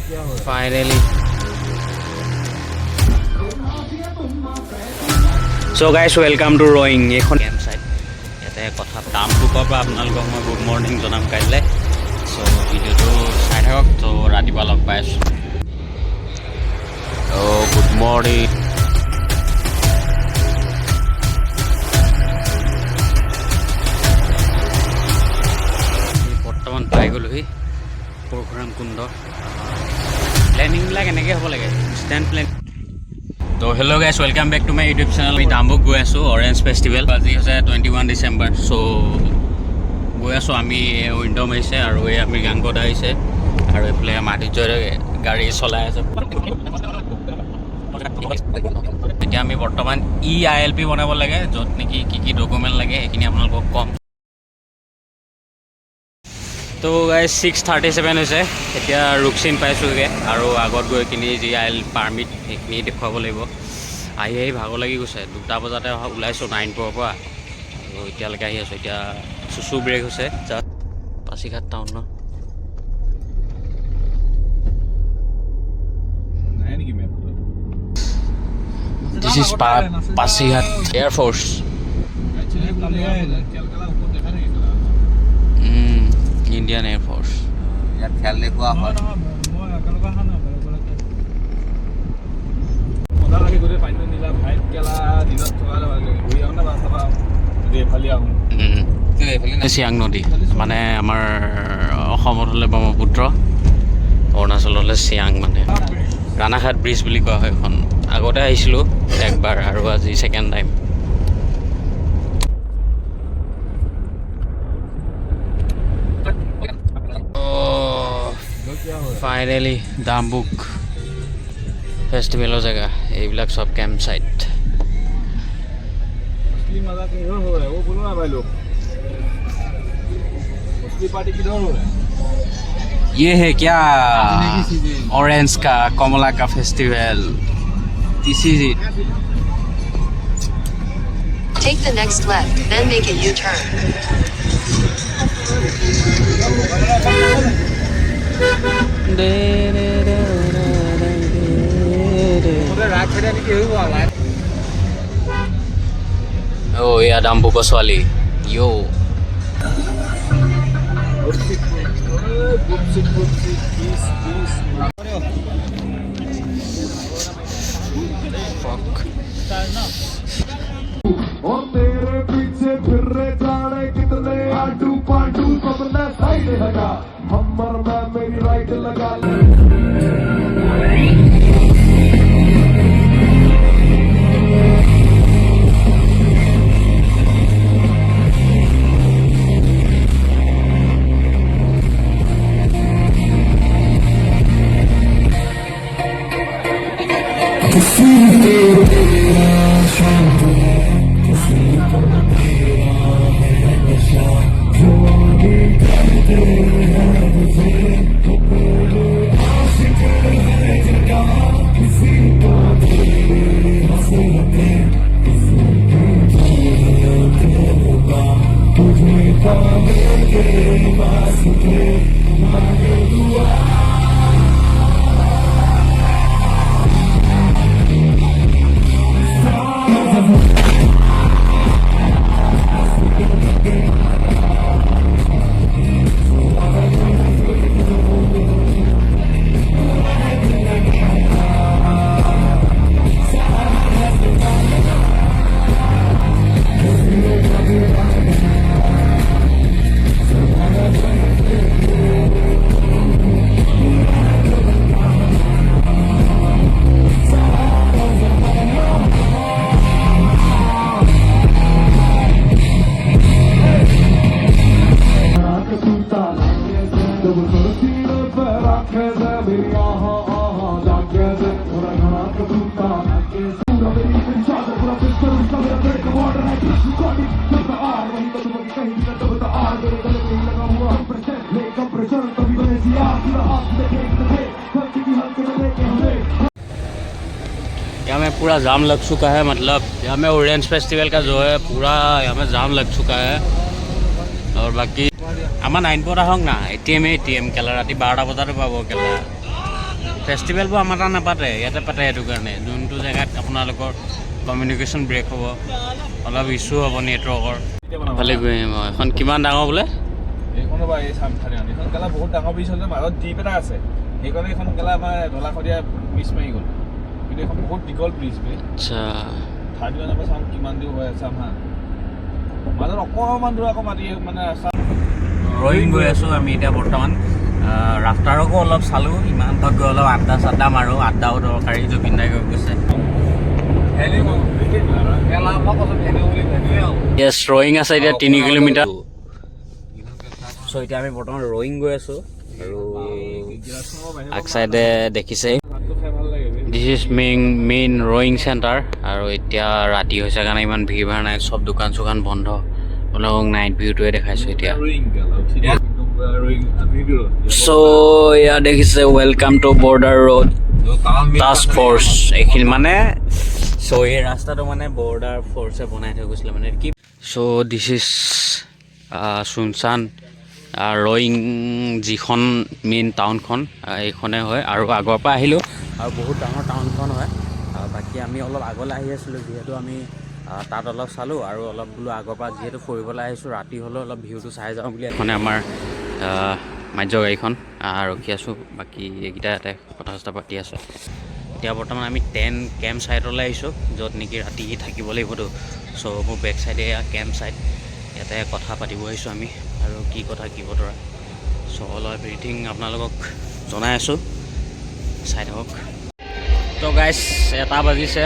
Finally. So guys, welcome to rowing. এখন campsite. ইয়াতে কথা ডাম্বুকৰ পৰা আপোনালোকক মই গুড মৰ্ণিং জনাম কাইলৈ। সো ভিডিঅ'টো চাই থাকক। তো ৰাতিপুৱা লগ পাই আছোঁ। Good morning. বৰ্তমান পাই গ'লোহি পৰশুৰাম কুণ্ড। প্লেনিংবিলাক এনেকৈ হ'ব লাগে, ইনষ্টেণ্ট প্লেন। তো hello' guys, welcome back to my YouTube channel. আমি ডাম্বুক গৈ আছোঁ অৰেঞ্জ ফেষ্টিভেল। আজি হৈছে 21 ডিচেম্বৰ। চ' গৈ আছোঁ আমি। উইণ্ডম আহিছে আৰু এই আমি গাংগত আহিছে আৰু এইফালে মাধুৰ্যৰ গাড়ী চলাই আছে। এতিয়া আমি বৰ্তমান EILP বনাব লাগে, য'ত নেকি কি ডকুমেণ্ট লাগে সেইখিনি আপোনালোকক ক'ম। তো গাইজ 6:37 হৈছে। এতিয়া ৰুকচিন পাইছোঁগৈ আৰু আগত গৈ কিনি যি পাৰ্মিট সেইখিনি দেখুৱাব লাগিব। আহি ভাগৰ লাগি গৈছে। 2টা বজাতে ওলাইছোঁ 9 পৰা আৰু এতিয়ালৈকে আহি আছোঁ। এতিয়া চুচু ব্ৰেক হৈছে জাষ্ট পাছিঘাট টাউন ন। This is Pasighat air force. Indian air force. ইয়াত খেল দেখুওৱা হয়। চিয়াং নদী মানে আমাৰ অসমত হ'লে ব্ৰহ্মপুত্ৰ, অৰুণাচল হ'লে চিয়াং। মানে ৰাণাঘাট ব্ৰিজ বুলি কোৱা হয় এখন। আগতে আহিছিলোঁ একবাৰ আৰু আজি ছেকেণ্ড টাইম। ফাইনেলি ডাম্বুক ফেষ্টিভেলৰ জেগা। এইবিলাক চব কেম্প চাইট। ये है क्या ऑरेंज का कमला का festival. This is it. Take the next left, then make a U-turn. Oh yeah, Dambuko Swali. Yo. Fuck. और तेरे पीछे फिर रहे जाने कितने आटू पाटू सबने साइड लगा हमर में मेरी राइट लगा ले। यहाँ में पूरा जाम लग चुका है। मतलब यहाँ में ऑरेंज फेस्टिवल का जो है पूरा यहाँ में जाम लग चुका है। और बाकी आम 9 পৰা হওক না ATM কেলা ৰাতি 12টা বজাতে পাব কেলা। ফেষ্টিভেলবোৰ আমাৰ তাত নাপাতে, ইয়াতে পাতে। সেইটো কাৰণে যোনটো জেগাত আপোনালোকৰ কমিউনিকেশ্যন ব্ৰেক হ'ব, অলপ ইছ্যু হ'ব নেটৱৰ্কৰ। ভালে গৈ আহিম। এখন কিমান ডাঙৰ বোলে? এইখনো বা এই চামথানি এইখন কেলা বহুত ডাঙৰ ব্ৰিজ হ'ল যে মাজত দ্বীপ এটা আছে, সেইকাৰণে এইখন কেলা আমাৰ ঢলাশদিয়া ব্ৰিজ মাৰি গ'ল। কিন্তু এইখন বহুত দীঘল ব্ৰিজ বে। আচ্ছা, ঠাইটো জানিব চাম কিমান দূৰ হৈ আছে চাম হা। মাজত অকণমান দূৰ আকৌ মাতি মানে ৰাস্তা ৰয়িং গৈ আছোঁ আমি এতিয়া বৰ্তমান। ৰাফটাৰকো অলপ চালোঁ, ইমান তাত গৈ অলপ আড্ডা চাড্ডা মাৰোঁ। আড্ডাও দৰকাৰী, জুবিন দাই গৈ গৈছে। য়েছ, ৰয়িং আছে এতিয়া 3 কিলোমিটাৰ। চ' এতিয়া আমি বৰ্তমান ৰয়িং গৈ আছোঁ আৰু আগ চাইডে দেখিছে this is main rowing centre. আৰু এতিয়া ৰাতি হৈছে কাৰণে ইমান ভিৰ ভাৰ নাই, চব দোকান চোকান বন্ধ। আপোনালোকক নাইট ভিউটোৱে দেখাইছোঁ এতিয়া। চ' এয়া দেখিছে welcome to border road task force. এইখিনি মানে চ' এই ৰাস্তাটো মানে বৰ্ডাৰ ফ'ৰ্চে বনাই থৈ গৈছিলে মানে কি। চ' দিছ ইজ চুনচান ৰয়িং যিখন মেইন টাউনখন এইখনে হয়। আৰু আগৰ পৰা আহিলোঁ আৰু বহুত ডাঙৰ টাউনখন হয়। বাকী আমি অলপ আগলৈ আহি আছিলোঁ, যিহেতু আমি তাত অলপ চালোঁ আৰু অলপ বোলো আগৰ পৰা যিহেতু ফুৰিবলৈ আহিছোঁ, ৰাতি হ'লেও অলপ ভিউটো চাই যাওঁ বুলি এখনে আমাৰ মাজ্য গাড়ীখন ৰখি আছোঁ। বাকী এইকেইটা ইয়াতে কথা চথা পাতি আছোঁ। এতিয়া বৰ্তমান আমি কেম্প ছাইটলৈ আহিছোঁ, য'ত নেকি ৰাতি থাকিব লাগিবতো। চ' মোৰ বেক চাইডে কেম্প ছাইট, ইয়াতে কথা পাতিব আহিছোঁ আমি আৰু কি কথা কি বতৰা। চ' অলপ এভৰিথিং আপোনালোকক জনাই আছোঁ, চাই থাকক। তো গাইছ 1 বাজিছে,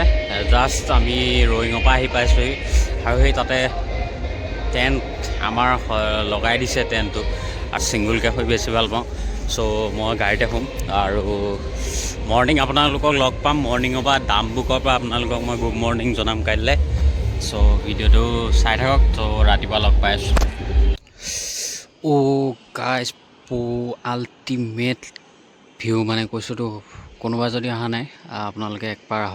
জাষ্ট আমি ৰয়িঙৰ পৰা আহি পাইছোঁহি আৰু সেই তাতে টেণ্ট আমাৰ লগাই দিছে টেণ্টটো। আৰু ছিংগুলকৈ শুই বেছি ভাল পাওঁ। চ' মই গাড়ীতে শুম আৰু মৰ্ণিং আপোনালোকক লগ পাম। মৰ্ণিঙৰ পৰা ডাম্বুকৰ পৰা আপোনালোকক মই গুড মৰ্ণিং জনাম কাইলৈ। চ' ভিডিঅ'টো চাই থাকক। ত' ৰাতিপুৱা লগ পাই আছোঁ। গাইছ আল্টিমেট ভিউ মানে কৈছোঁতো, কোনোবা যদি অহা নাই আপোনালোকে একবাৰ আহক।